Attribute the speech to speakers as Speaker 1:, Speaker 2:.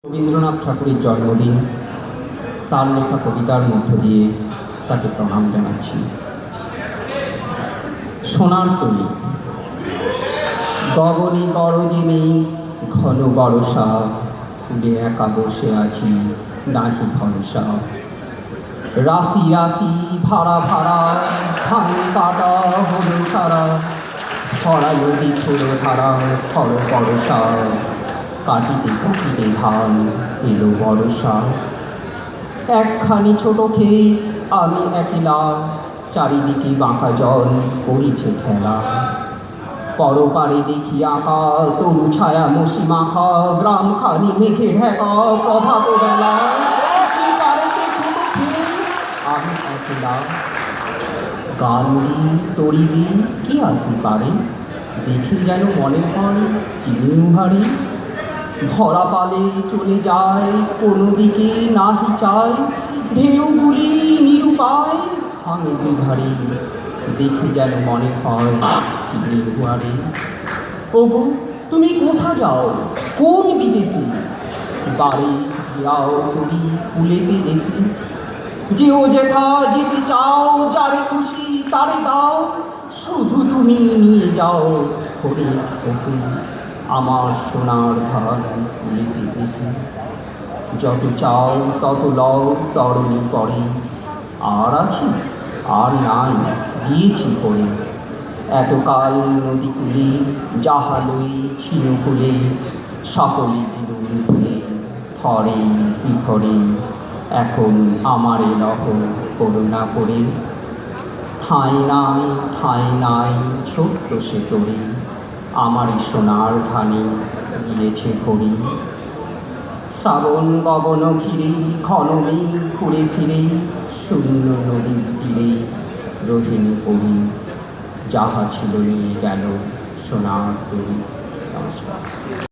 Speaker 1: রবীন্দ্রনাথ ঠাকুরের জন্মদিন, তার লেখা কবিতার মধ্য দিয়ে তাকে প্রণাম জানাচ্ছি। সোনার তরী গগনে গরজে নেই ঘন বরষা, ফুলে একা বসে আছি নাহি ভরসা। রাশি রাশি ভাড়া ভাড়া ধান কাটা হলো সারা, ছড়া নদী ছোড়ো ধারা ফল বরষা। কাটিতে কাটিতে ধান এলো বরষা। একখানি ছোট খেয়ে আমি একলা, চারিদিকে বাঁকা জল করিছে খেলা। পরপারে দেখি আঁকা তরু ছায়া মসি মাখা, গ্রামখানি মেঘে ঢাকা প্রভাত বেলা। আমি একলা গান দি তরি দি কি আসি পারে, দেখি যেন মনে হয় চিনুহারি। ভরা পালে চলে যায় কোনো দিকে নাহি চায়, ঢেউগুলি নিরুপায় ভাঙে দুধারে, দেখি যেন মনে হয় চিনুহারি। ওগো তুমি কোথা যাও কোন বিদেশে, বাড়ি ফিরাও করি কুলেতে এসে। যেও যেথা যেতে চাও, যারে খুশি তারে দাও, শুধু তুমি নিয়ে যাও করে এসে আমার সোনার ভাগ কুলেতে এসে। যত চাও তত লও তরণী পরে, আর আছি আর নাই দিয়েছি করে। এতকাল নদী কুলে যাহা লই ছিল কুলে, সকলে দিলুম ভুলে থরে বিথরে। এখন আমারে লহ করুণা করে, ঠাঁই নাই ছোট্ট সে তরি, আমারই সোনার ধানে গিয়েছে ভরি। শ্রাবণ গগন ঘিরে ঘন মেঘ ঘুরে ফিরে, শূন্য নদীর তীরে রোহিণী পড়ি, যাহা ছিল নিয়ে গেল সোনার তরি। নমস্কার।